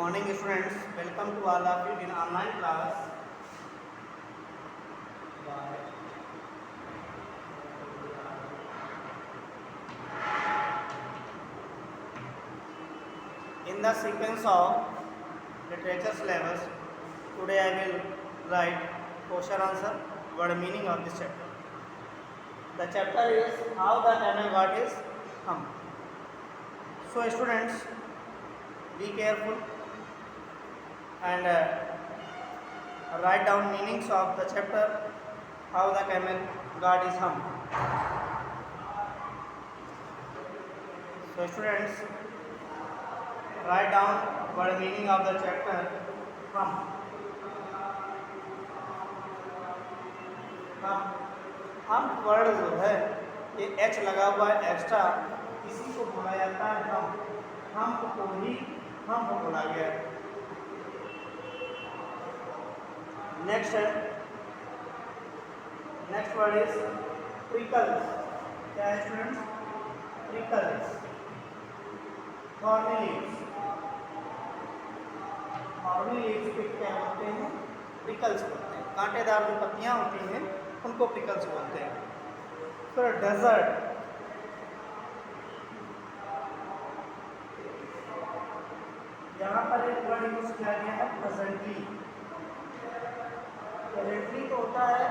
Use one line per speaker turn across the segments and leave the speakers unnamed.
morning students, welcome to all of you in online class. In the sequence of literature syllabus, today I will write question answer, word meaning of this chapter. The chapter is how the camel got his hump. So students, be careful and write down meanings of the chapter how the camel got his hump. So students, write down word meaning of the chapter hump. hump word जो है ये H लगा हुआ है extra, इसी को बोला जाता है हमप को ही हमप बोला गया है। Next word is prickles. क्या है students? Prickles. Thorny leaves. Thorny leaves के क्या होते हैं? प्रिकल्स बोलते हैं। कांटेदार जो पत्तियां होती हैं उनको प्रिकल्स बोलते हैं। फिर डेजर्ट। यहाँ पर एक वर्ड यूज किया गया है प्रेजेंटली। प्रेजेंटली तो होता है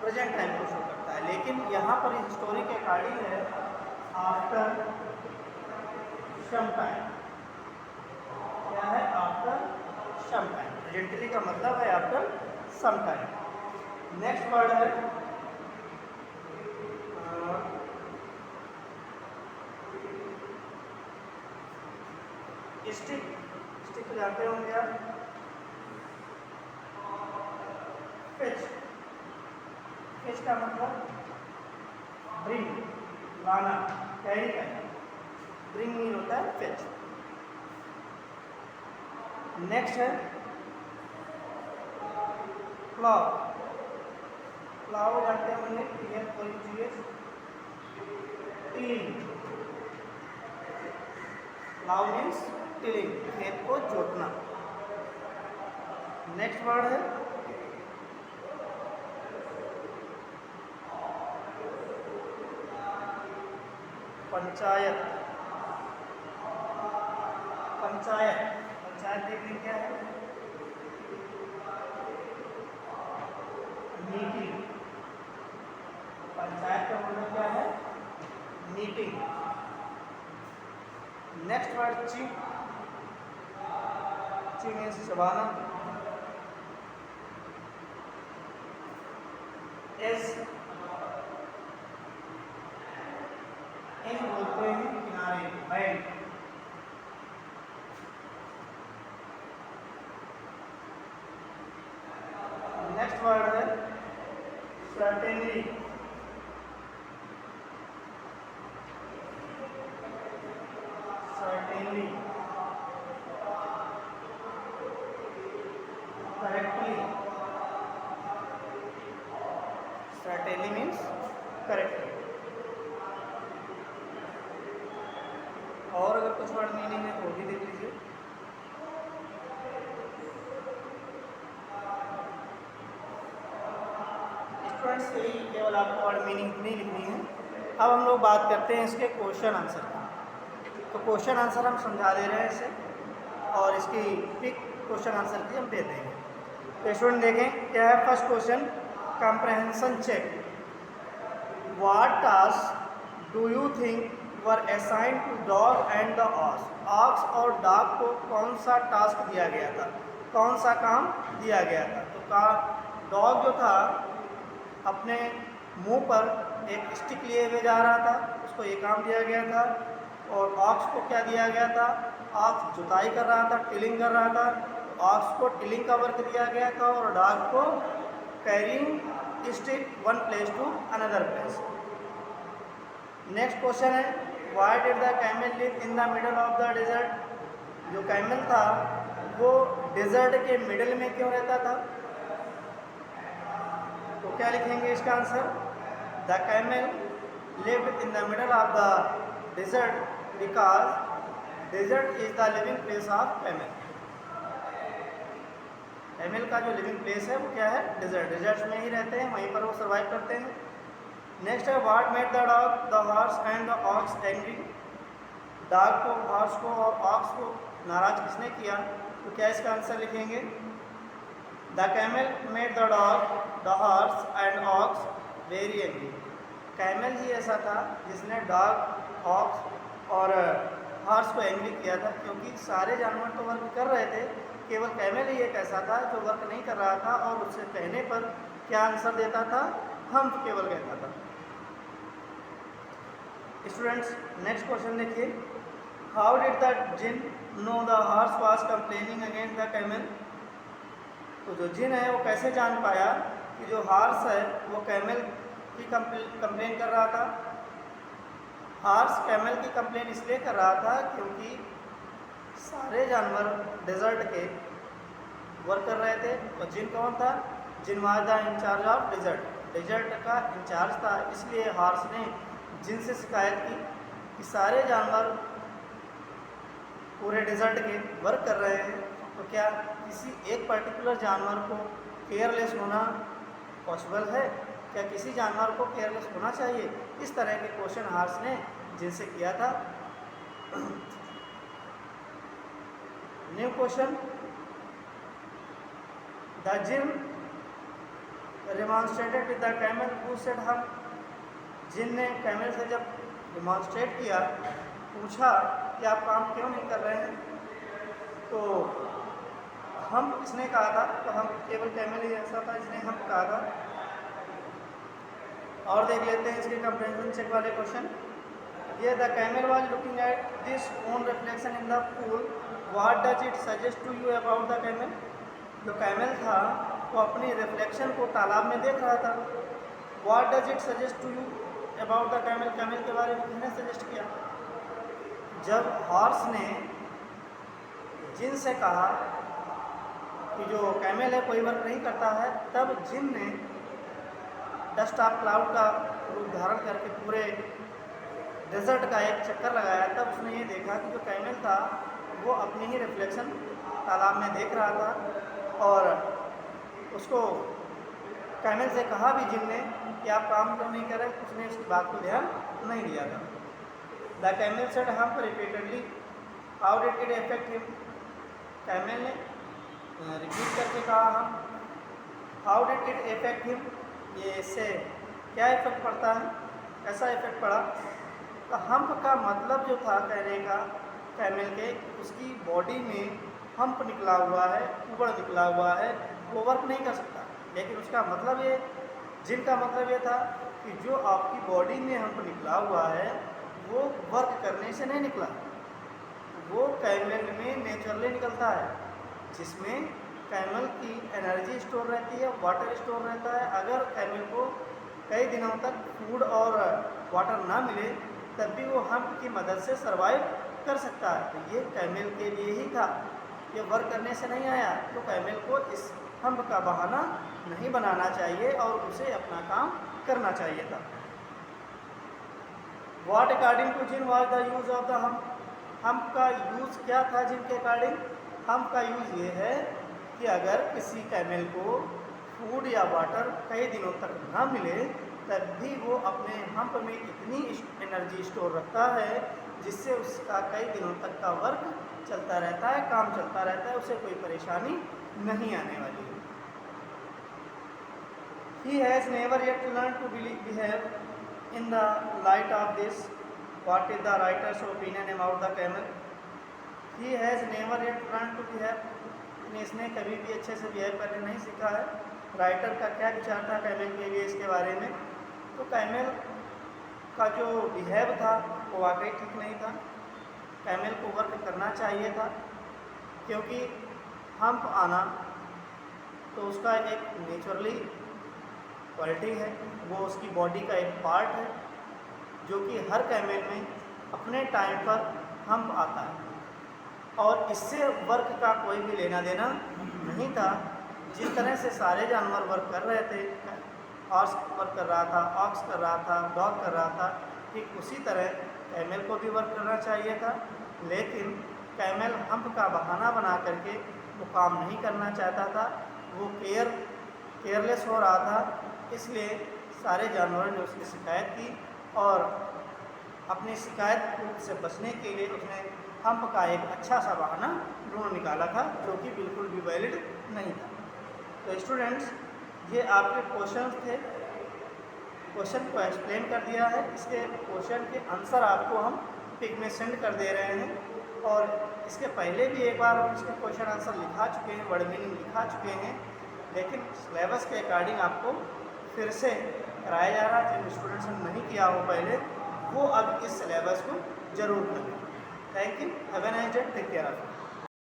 प्रेजेंट टाइम को शो करता है, लेकिन यहाँ पर इस स्टोरी के अकॉर्डिंग है आफ्टर सम टाइम। क्या है? After some time. प्रेजेंटली का मतलब है after some time. Next word है स्टिक। स्टिक जानते होंगे आप। फिच। फिच का मतलब ब्रिंग, लाना, कैरी करना। ब्रिंग मीन होता है फिच। नेक्स्ट है प्लाव। प्लाव जानते होंगे, क्लियर कोई चीज। टिलिंग। प्लाव मीन्स टिलिंग, खेत को जोतना। नेक्स्ट वर्ड है पंचायत। पंचायत। पंचायत देखने क्या है? मीटिंग। पंचायत का मतलब क्या है? मीटिंग। नेक्स्ट वर्ड ची। ची मीन्स चबाना। एस इन बोलते हैं किनारे, बैंक। नेक्स्ट वर्ड है certainly. Certainly. Correctly. Certainly means correctly. और अगर कुछ वर्ड मीनिंग है तो वो भी देख लीजिए। स्टूडेंट्स से ही केवल आपको वर्ड मीनिंग नहीं लिखनी है। अब हम लोग बात करते हैं इसके क्वेश्चन आंसर की। तो क्वेश्चन आंसर हम समझा दे रहे हैं इसे, और इसकी पिक क्वेश्चन आंसर की हम दे देंगे। तो स्टूडेंट देखें क्या है। First question, comprehension check. What task do you think were assigned to dog and the ox. Ox और डॉग को कौन सा टास्क दिया गया था, कौन सा काम दिया गया था? तो डॉग जो था अपने मुंह पर एक स्टिक लिए हुए जा रहा था, उसको ये काम दिया गया था। और ऑक्स को क्या दिया गया था? ऑक्स जुताई कर रहा था, टिलिंग कर रहा था। ऑक्स को टिलिंग का वर्क दिया गया था और डॉग को carrying stick one place to another place. Next question है, why did the camel live in the middle of the desert. जो कैमल था वो डेजर्ट के मिडल में क्यों रहता था? तो क्या लिखेंगे इसका answer? The camel lived in the middle of the desert because desert is the living place of camel. Camel का जो लिविंग प्लेस है वो क्या है? डेजर्ट। डेजर्ट्स में ही रहते हैं, वहीं पर वो सर्वाइव करते हैं। नेक्स्ट है what made the dog the horse and the aux angry. Dog को, हॉर्स को और ऑक्स को नाराज किसने किया? तो क्या इसका आंसर लिखेंगे? The camel made the dog the horse and ox very angry. Camel ही ऐसा था जिसने डॉग, ऑक्स और हॉर्स को एंग्री किया था, क्योंकि सारे जानवर तो वर्क कर रहे थे, केवल कैमल ही एक ऐसा था जो वर्क नहीं कर रहा था और उससे कहने पर क्या आंसर देता था? हम केवल कहता था। स्टूडेंट्स नेक्स्ट क्वेश्चन देखिए, how did the jinn know the horse was complaining against the camel. तो जो जिन है वो कैसे जान पाया कि जो हॉर्स है वो कैमल की कंप्लेन कर रहा था? हॉर्स कैमल की कंप्लेन इसलिए कर रहा था क्योंकि सारे जानवर डेजर्ट के वर्क कर रहे थे। और जिन कौन था? Jinn was the incharge of desert. Desert का इंचार्ज था, इसलिए हॉर्स ने जिन से शिकायत की कि सारे जानवर पूरे डेजर्ट के वर्क कर रहे हैं, तो क्या किसी एक पर्टिकुलर जानवर को केयरलेस होना पॉसिबल है? क्या किसी जानवर को केयरलेस होना चाहिए? इस तरह के क्वेश्चन हॉर्स ने जिनसे किया था। New question, the jinn remonstrated with the camel who said humph. जिन ने कैमल से जब डिमॉन्स्ट्रेट किया, पूछा कि आप काम क्यों नहीं कर रहे हैं, तो हम किसने कहा था? तो हम केवल कैमल ही ऐसा था जिसने हम कहा था। और देख लेते हैं इसके कंप्रेंशन चेक वाले क्वेश्चन। ये the camel was looking at this own reflection in the pool, what does it suggest to you about the camel. जो कैमल था वो अपनी रिफ्लेक्शन को तालाब में देख रहा था। What does it suggest to you about the camel. Camel के बारे में किसने सजेस्ट किया? जब हॉर्स ने जिन से कहा कि जो कैमल है कोई वर्क नहीं करता है, तब जिन ने डस्ट ऑफ क्लाउड का रूप धारण करके पूरे डेजर्ट का एक चक्कर लगाया। तब उसने ये देखा कि जो कैमल था वो अपनी ही रिफ्लेक्शन तालाब में देख रहा था, और उसको कैमल से कहा भी जिन ने कि आप काम क्यों नहीं कर रहे, उसने इस बात को ध्यान नहीं दिया था। द कैमल सेड हम repeatedly, how did it affect him. Camel ने रिपीट करके कहा हम, how did it affect him, ये इससे क्या इफेक्ट पड़ता है, कैसा इफेक्ट पड़ा। तो हम्प का मतलब जो था कहने का कैमल के, उसकी बॉडी में हम्प निकला हुआ है, उबड़ निकला हुआ है, वो वर्क नहीं कर सकता। लेकिन उसका मतलब ये, जिनका मतलब ये था कि जो आपकी बॉडी में हम्प निकला हुआ है वो वर्क करने से नहीं निकला, वो कैमल में नेचुरली निकलता है, जिसमें कैमल की एनर्जी स्टोर रहती है, वाटर स्टोर रहता है। अगर कैमल को कई दिनों तक फूड और वाटर ना मिले तब भी वो हम्प की मदद से सर्वाइव कर सकता है। तो ये कैमल के लिए ही था, ये वर्क करने से नहीं आया। तो कैमल को इस हम्प का बहाना नहीं बनाना चाहिए और उसे अपना काम करना चाहिए था। What according to jinn was the use of the hump. Hump का यूज़ क्या था जिन के अकॉर्डिंग? हम्प का यूज़ ये है कि अगर किसी कैमल को फूड या वाटर कई दिनों तक ना मिले तब भी वो अपने हम्प में इतनी एनर्जी स्टोर रखता है जिससे उसका कई दिनों तक का वर्क चलता रहता है, काम चलता रहता है, उसे कोई परेशानी नहीं आने वाली है। He has never yet learned to behave in the light of this. What is the writer's opinion about the camel? He has never yet learned to behave. इसने कभी भी अच्छे से बिहेव करने नहीं सीखा है। राइटर का क्या विचार था कैमल के लिए इसके बारे में? तो कैमल का जो बिहेव था वो वाकई ठीक नहीं था। कैमल को वर्क करना चाहिए था, क्योंकि हम्प आना तो उसका एक नेचुरली क्वालिटी है, वो उसकी बॉडी का एक पार्ट है जो कि हर कैमल में अपने टाइम पर हम्प आता है, और इससे वर्क का कोई भी लेना देना नहीं था। जिस तरह से सारे जानवर वर्क कर रहे थे, हॉर्स वर्क कर रहा था, ऑक्स कर रहा था, डॉग कर रहा था, ठीक उसी तरह कैमल को भी वर्क करना चाहिए था। लेकिन कैमल हम्प का बहाना बना करके वो काम नहीं करना चाहता था, वो केयरलेस हो रहा था। इसलिए सारे जानवरों ने उसकी शिकायत की और अपनी शिकायत से बचने के लिए उसने हम्प का एक अच्छा सा बहाना ढूंढ निकाला था, जो कि बिल्कुल भी वैलिड नहीं था। तो स्टूडेंट्स, ये आपके क्वेश्चन थे, क्वेश्चन को एक्सप्लेन कर दिया है। इसके क्वेश्चन के आंसर आपको हम पिक में सेंड कर दे रहे हैं, और इसके पहले भी एक बार हम इसके क्वेश्चन आंसर लिखा चुके हैं, वर्ड मीनिंग लिखा चुके हैं, लेकिन सिलेबस के अकॉर्डिंग आपको फिर से कराया जा रहा है। जिन स्टूडेंट्स ने नहीं किया हो पहले, वो अब इस सिलेबस को ज़रूर करें। Thank you, have a nice day, take care of.